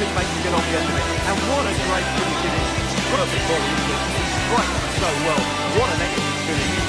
couldn't make a get on the end of it. And what a great finish it is. Put up the ball, right so well. What an excellent finish.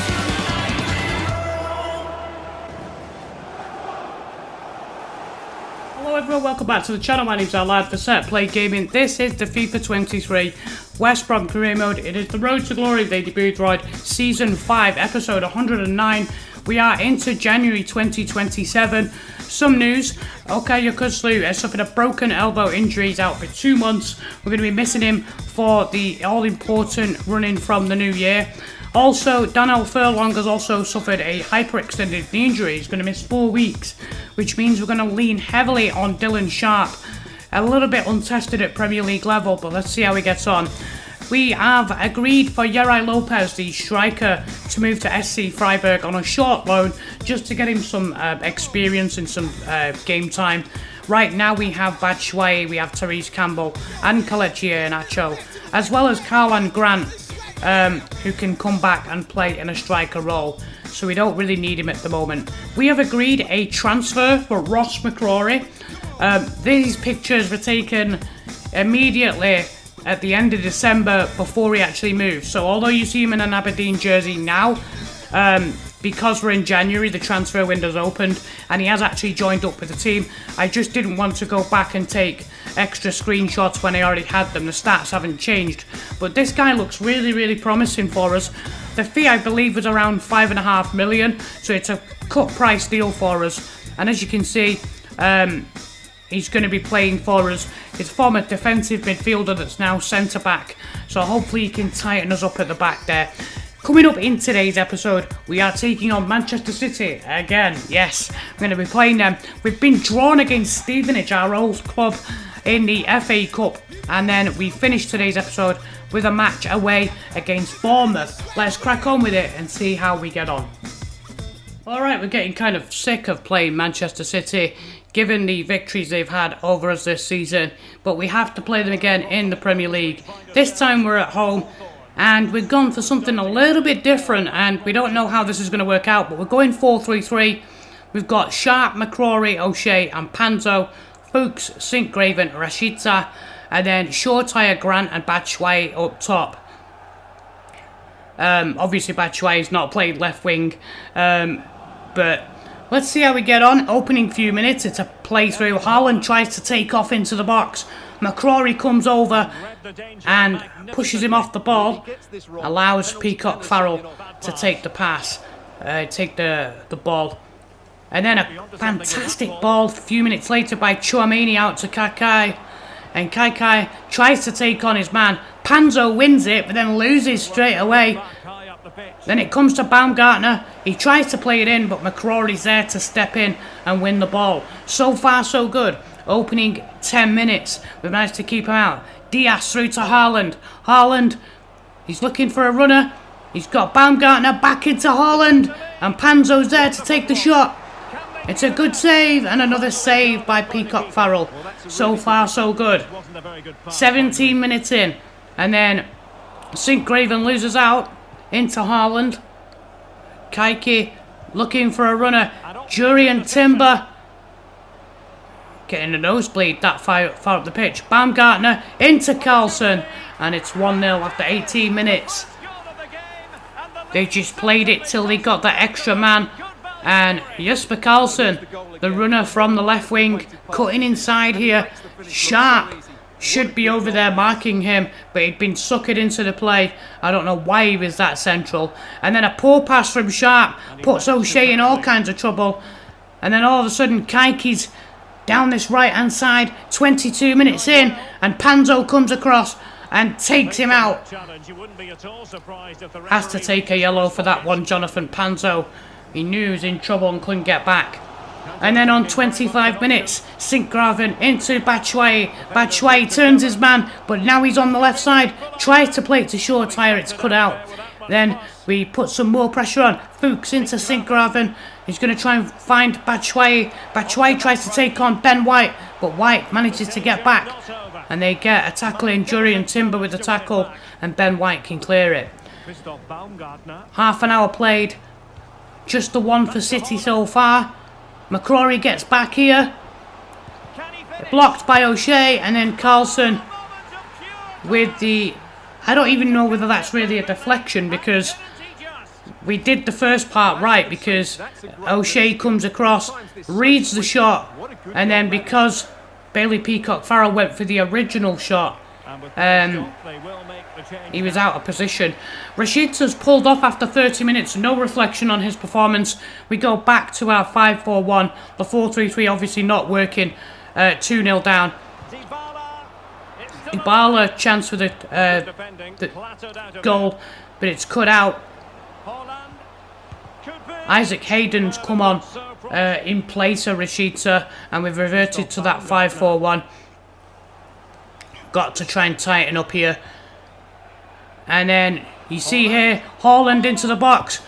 Hello everyone, welcome back to the channel. My name's Lad for Set Play Gaming. This is the FIFA 23 West Brom career mode. It is the Road to Glory of Aidy Boothroyd, Season 5, Episode 109. We are into January 2027. Some news, Okay Yokuslu has suffered a broken elbow injury. He's out for 2 months. We're going to be missing him for the all-important run-in from the new year. Also, Daniel Furlong has also suffered a hyperextended knee injury. He's going to miss 4 weeks, which means we're going to lean heavily on Dylan Sharp. A little bit untested at Premier League level, but let's see how he gets on. We have agreed for Yuri Lopez, the striker, to move to SC Freiburg on a short loan, just to get him some experience and some game time. Right now we have Batshuayi, we have Therese Campbell and Kelechi Iheanacho, as well as Karlan Grant, who can come back and play in a striker role, so we don't really need him at the moment. We have agreed a transfer for Ross McCrorie. These pictures were taken immediately at the end of December before he actually moved, so although you see him in an Aberdeen jersey now, because we're in January, the transfer window's opened and he has actually joined up with the team. I just didn't want to go back and take extra screenshots when I already had them. The stats haven't changed, but this guy looks really promising for us. The fee, I believe, was around 5.5 million, so it's a cut price deal for us. And as you can see, he's going to be playing for us. His former defensive midfielder that's now centre back, so hopefully he can tighten us up at the back there. Coming up in today's episode, we are taking on Manchester City again. Yes, we're going to be playing them. We've been drawn against Stevenage, our old club, in the FA Cup. And then we finish today's episode with a match away against Bournemouth. Let's crack on with it and see how we get on. Alright, we're getting kind of sick of playing Manchester City, given the victories they've had over us this season. But we have to play them again in the Premier League. This time we're at home. And we've gone for something a little bit different, and we don't know how this is going to work out, but we're going 4-3-3. We've got Sharp, McCrorie, O'Shea and Panzo, Fuchs, Sinkgraven, Rashica, and then Shortire, Grant and Batshuayi up top. Obviously Batshuayi's not played left wing, but let's see how we get on. Opening few minutes, it's a playthrough. Haaland tries to take off into the box. McCrorie comes over and pushes him off the ball, allows Peacock Farrell to take the pass, take the ball. And then a fantastic ball a few minutes later by Chouameni out to Kaikai. And Kaikai tries to take on his man. Panzo wins it, but then loses straight away. Then it comes to Baumgartner. He tries to play it in, but McCrorie's there to step in and win the ball. So far, so good. Opening 10 minutes, we've managed to keep him out. Diaz through to Haaland. Haaland, he's looking for a runner. He's got Baumgartner back into Haaland. And Panzo's there to take the shot. It's a good save, and another save by Peacock Farrell. So far, so good. 17 minutes in. And then Sinkgraven loses out into Haaland. Kaiki looking for a runner. Jurriën Timber getting a nosebleed that far up the pitch. Baumgartner into Carlson, and it's 1-0 after 18 minutes. They just played it till they got that extra man, and Jesper Carlson, the runner from the left wing, cutting inside here. Sharp should be over there marking him, but he'd been suckered into the play. I don't know why he was that central. And then a poor pass from Sharp puts O'Shea in all kinds of trouble. And then all of a sudden Kaiki's down this right hand side, 22 minutes in, and Panzo comes across and takes him out. Has to take a yellow for that one, Jonathan Panzo. He knew he was in trouble and couldn't get back. And then on 25 minutes, Sinkgraven into Batshuayi. Batshuayi turns his man, but now he's on the left side. Tries to play it to Shortire, it's cut out. Then we put some more pressure on. Fuchs into Sinkgraven. He's going to try and find Batshuayi. Batshuayi tries to take on Ben White, but White manages to get back. And they get a tackle in. Jurriën Timber with the tackle, and Ben White can clear it. Half an hour played. Just the one for City so far. McCrorie gets back here. blocked by O'Shea, and then Carlson with the... I don't even know whether that's really a deflection, because we did the first part right, because O'Shea comes across, reads the shot, and then because Bailey Peacock-Farrell went for the original shot, he was out of position. Rashica's pulled off after 30 minutes, no reflection on his performance. We go back to our 5-4-1, the 4-3-3 obviously not working, 2-0 down. Ibala chance for the goal, but it's cut out. Isaac Hayden's come on in place of Rashica, and we've reverted to that 5-4-1. Got to try and tighten up here. And then you see here, Haaland into the box.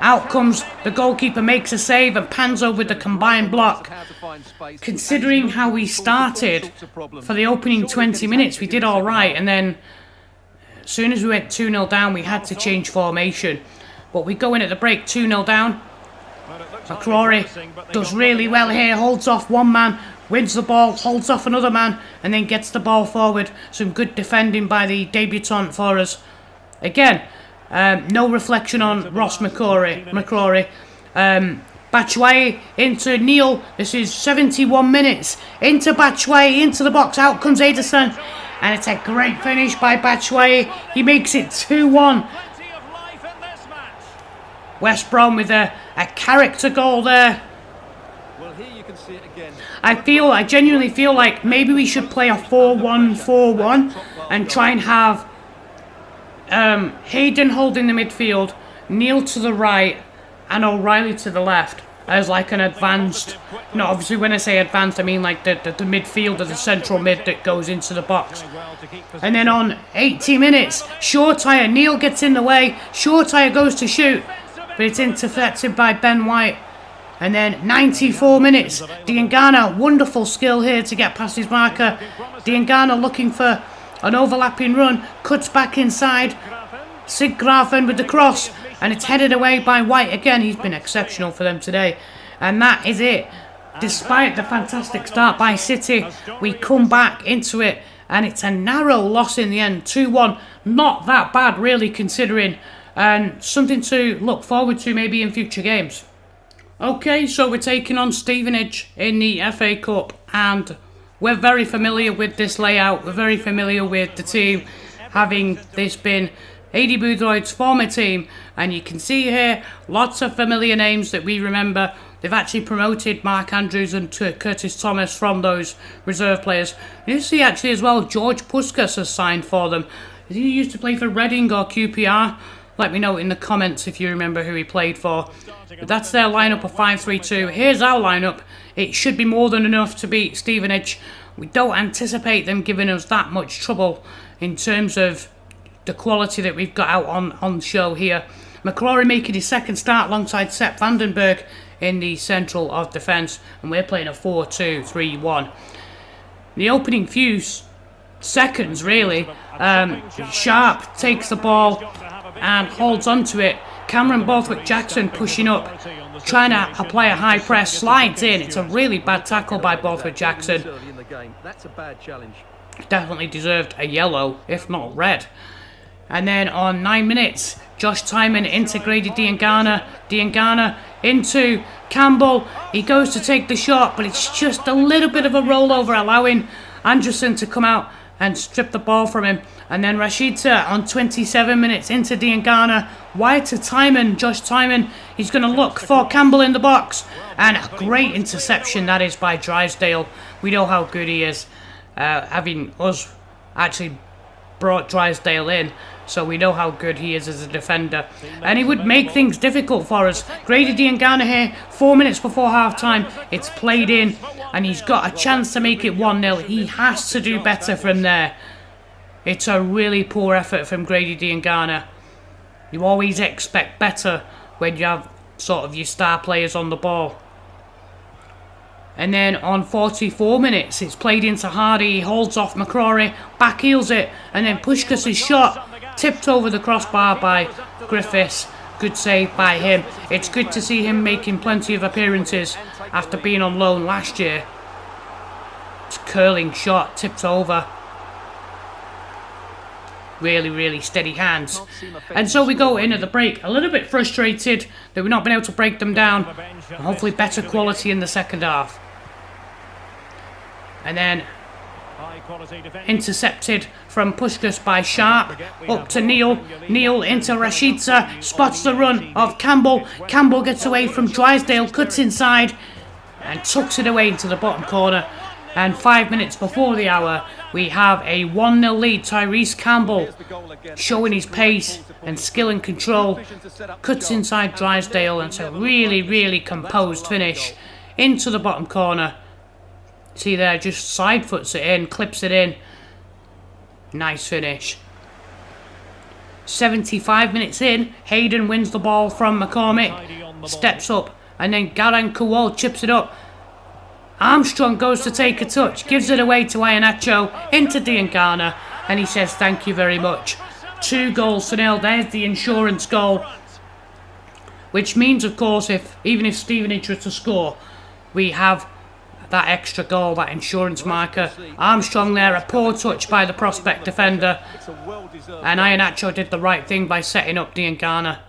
Out comes the goalkeeper, makes a save and pans over the combined block. Considering how we started for the opening 20 minutes, we did alright, and then as soon as we went 2-0 down, we had to change formation. But we go in at the break 2-0 down. McCrorie does really well here, holds off one man, wins the ball, holds off another man, and then gets the ball forward. Some good defending by the debutant for us. Again, no reflection on Ross McCrorie. Batshuayi into Neil. This is 71 minutes. Into Batshuayi, into the box. Out comes Ederson. And it's a great finish by Batshuayi. He makes it 2-1. West Brom with a character goal there. Well, here you can see it again. I genuinely feel like maybe we should play a 4-1-4-1 and try and have Hayden holding the midfield, Neil to the right, and O'Reilly to the left as like an advanced. No, obviously when I say advanced, I mean like the midfield of the central mid that goes into the box. And then on 80 minutes, Shortire, Neil gets in the way, Shortire goes to shoot, but it's intercepted by Ben White. And then 94 minutes, Diangana, wonderful skill here to get past his marker. Diangana looking for an overlapping run, cuts back inside. Siggrafen with the cross, and it's headed away by White again. He's been exceptional for them today. And that is it. Despite the fantastic start by City, we come back into it, and it's a narrow loss in the end, 2-1. Not that bad really, considering, and something to look forward to maybe in future games. Okay, so we're taking on Stevenage in the FA Cup, and we're very familiar with this layout. We're very familiar with the team, having this been Aidy Boothroyd's former team, and you can see here lots of familiar names that we remember. They've actually promoted Mark Andrews and Curtis Thomas from those reserve players. You see actually as well, George Puskas has signed for them. Did he used to play for Reading or QPR? Let me know in the comments if you remember who he played for. But that's their lineup of 5-3-2. Here's our lineup. It should be more than enough to beat Stevenage. We don't anticipate them giving us that much trouble in terms of the quality that we've got out on show here. McCrorie making his second start alongside Sepp Vandenberg in the central of defence, and we're playing a 4-2-3-1. The opening few seconds really, Sharp takes the ball and holds onto it. Cameron Borthwick-Jackson pushing up, trying to apply a high press, slides in. It's a really bad tackle by Borthwick-Jackson. That's a bad challenge. Definitely deserved a yellow, if not red. And then on 9 minutes, Josh Tymon into Grady Diangana. Diangana into Campbell. He goes to take the shot, but it's just a little bit of a rollover, allowing Anderson to come out and strip the ball from him. And then Rashica on 27 minutes into Diangana. Wide to Tymon, Josh Tymon. He's going to look for Campbell in the box. And a great interception that is by Drysdale. We know how good he is. Having us actually brought Drysdale in, so we know how good he is as a defender. And he would make things difficult for us. Grady Diangana here, 4 minutes before half time. It's played in, and he's got a chance to make it 1-0. He has to do better from there. It's a really poor effort from Grady Diangana. You always expect better when you have sort of your star players on the ball. And then on 44 minutes, it's played into Hardy. He holds off McCrorie, back heels it, and then Puskas' shot tipped over the crossbar by Griffiths. Good save by him. It's good to see him making plenty of appearances after being on loan last year. It's a curling shot, tipped over. Really, really steady hands. And so we go in at the break, a little bit frustrated that we've not been able to break them down. Hopefully better quality in the second half. And then intercepted from Puskás by Sharp. Up to Neil. Neil into Rashica. Spots the run of Campbell. Campbell gets away from Drysdale, cuts inside and tucks it away into the bottom corner. And 5 minutes before the hour, we have a 1-0 lead. Tyrese Campbell showing his pace and skill and control. Cuts inside Drysdale, and it's a really, really composed finish into the bottom corner. See there, just side foots it in, clips it in. Nice finish. 75 minutes in, Hayden wins the ball from McCormick. Steps up, and then Garan Kowal chips it up. Armstrong goes to take a touch, gives it away to Iheanacho, into Diangana, and he says thank you very much. 2-0. There's the insurance goal. Which means, of course, even if Stevenage were to score, we have that extra goal, that insurance marker. Armstrong there, a poor touch by the prospect defender. And Iheanacho did the right thing by setting up Diangana.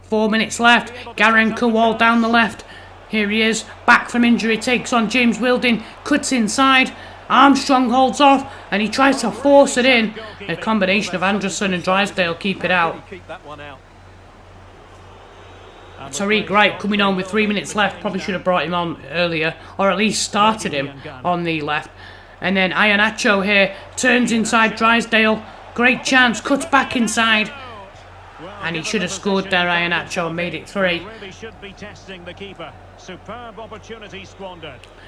4 minutes left. Garan Kowal down the left. Here he is, back from injury, takes on James Wilding, cuts inside. Armstrong holds off, and he tries to force it in. A combination of Anderson and Drysdale keep it out. Tariq Wright coming on with 3 minutes left. Probably should have brought him on earlier, or at least started him on the left. And then Iheanacho here turns inside Drysdale. Great chance, cuts back inside. And he should have scored there, Iheanacho, and made it 3.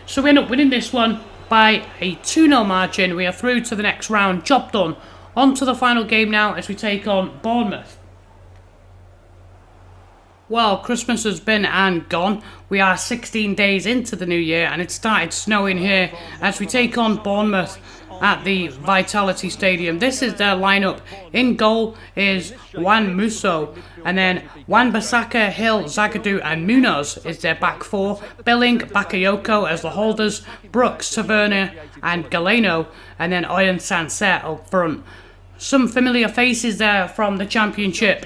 So we end up winning this one by a 2-0 margin. We are through to the next round. Job done. On to the final game now as we take on Bournemouth. Well, Christmas has been and gone. We are 16 days into the new year, and it started snowing here as we take on Bournemouth at the Vitality Stadium. This is their lineup. In goal is Juan Musso, and then Wan-Bissaka, Hill, Zagadou and Munoz is their back four. Billing, Bakayoko as the holders, Brooks, Tavernier and Galeno, and then Oyen Sanset up front. Some familiar faces there from the Championship.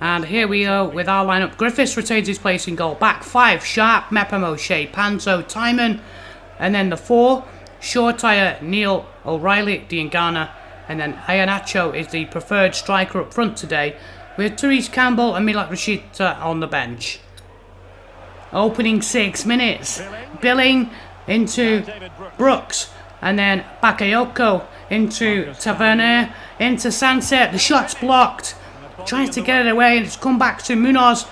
And here we go with our lineup. Griffiths retains his place in goal. Back five, Sharp, Mepham, O'Shea, Panzo, Timon. And then the four, Shortire, Neil, O'Reilly, Diangana. And then Iheanacho is the preferred striker up front today, with Therese Campbell and Milak Rashica on the bench. Opening 6 minutes. Billing into Brooks. And then Bakayoko into Tavernier. Into Sanset. The shot's blocked. Tries to get it away, and it's come back to Munoz.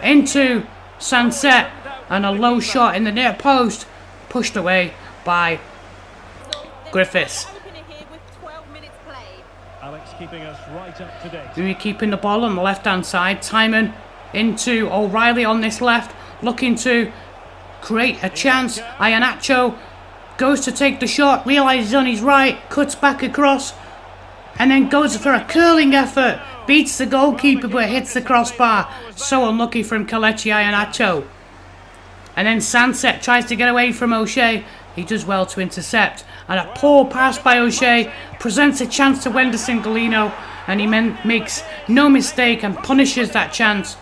Into Sanset. And a low shot in the near post. Pushed away by Griffiths. We're keeping the ball on the left hand side. Timon into O'Reilly on this left, looking to create a chance. Iheanacho goes to take the shot, realises on his right, cuts back across, and then goes for a curling effort. Beats the goalkeeper but hits the crossbar. So unlucky from Kelechi Iheanacho. And then Sanset tries to get away from O'Shea. He does well to intercept. And a poor pass by O'Shea presents a chance to Wenderson Galeno. And he makes no mistake and punishes that chance.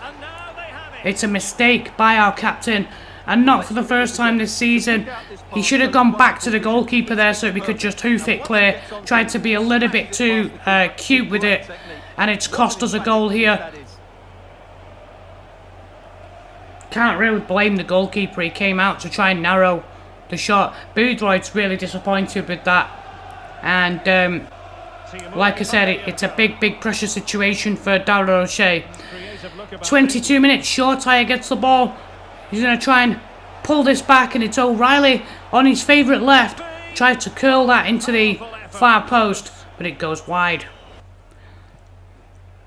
It's a mistake by our captain. And not for the first time this season. He should have gone back to the goalkeeper there so we could just hoof it clear. Tried to be a little bit too cute with it. And it's cost us a goal here. Can't really blame the goalkeeper. He came out to try and narrow the shot. Boothroyd's really disappointed with that. And like I said, it's a big pressure situation for Darragh O'Shea. 22 minutes, Shortire gets the ball. He's going to try and pull this back, and it's O'Reilly on his favourite left. Tried to curl that into the far post, but it goes wide.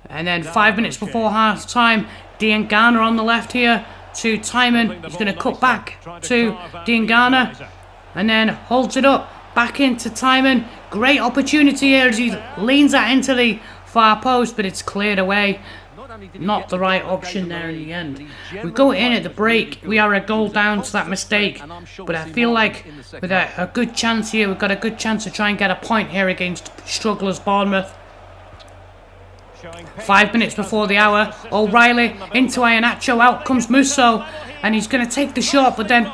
And then 5 minutes before half time, Diangana on the left here to Timon. He's going to cut back to Diangana and then holds it up back into Timon. Great opportunity here as he leans that into the far post, but it's cleared away. Not the right option there in the end. We go in at the break. We are a goal down to that mistake, but I feel like with a good chance here, we've got a good chance to try and get a point here against strugglers Bournemouth. 5 minutes before the hour, O'Reilly into Iheanacho, out comes Musso, and he's going to take the shot, but then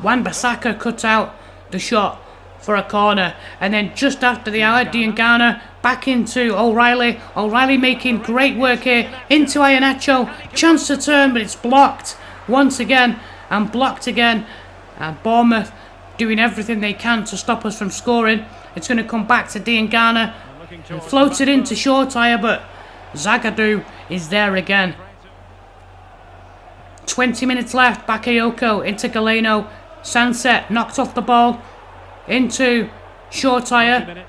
Wan-Bissaka cut out the shot for a corner. And then just after the hour, Diangana back into O'Reilly. O'Reilly making great work here into Iheanacho. Chance to turn, but it's blocked once again and blocked again. And Bournemouth doing everything they can to stop us from scoring. It's going to come back to Diangana and float it into Shortire, but Zagadou is there again. 20 minutes left. Bakayoko into Galeno. Sunset knocked off the ball into Shortire.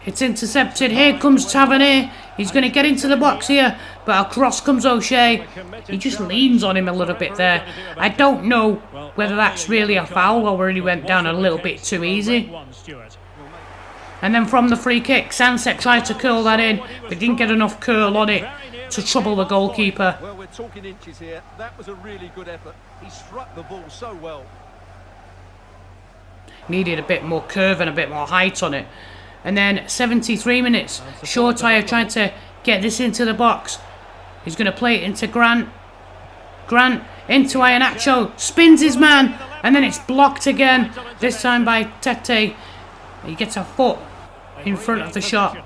It's intercepted. Here comes Tavernier. He's going to get into the box here, but across comes O'Shea. He just leans on him a little bit there. I don't know whether that's really a foul or whether he went down a little bit too easy. And then from the free kick, Sunset tried to curl that in, but didn't get enough curl on it to trouble the goalkeeper. Well, we're talking inches here. That was a really good effort. He struck the ball so well. Needed a bit more curve and a bit more height on it. And then 73 minutes, Shortire trying to get this into the box. He's going to play it into Grant. Grant into Iheanacho, spins his man, and then it's blocked again, this time by Tete. He gets a foot in front of the shot.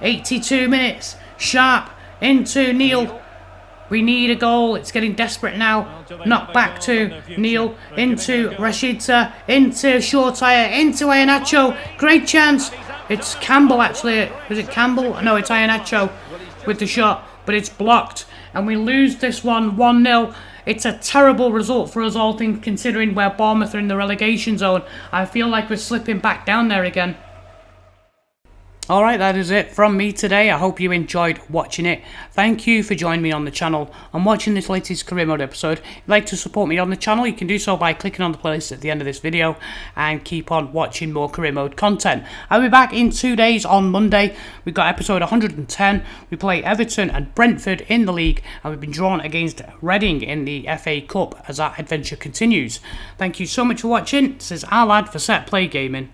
82 minutes, Sharp into Neil. We need a goal. It's getting desperate now. Knocked back to Neil, into Rashidza, into Shortire, into Iheanacho. Great chance. It's Campbell actually. Is it Campbell? No, it's Iheanacho with the shot, but it's blocked. And we lose this one 1-0. It's a terrible result for us, all things considering, where Bournemouth are in the relegation zone. I feel like we're slipping back down there again. Alright, that is it from me today. I hope you enjoyed watching it. Thank you for joining me on the channel and watching this latest career mode episode. If you'd like to support me on the channel, you can do so by clicking on the playlist at the end of this video and keep on watching more career mode content. I'll be back in 2 days on Monday. We've got episode 110. We play Everton and Brentford in the league, and we've been drawn against Reading in the FA Cup as that adventure continues. Thank you so much for watching. This is our lad for Set Play Gaming.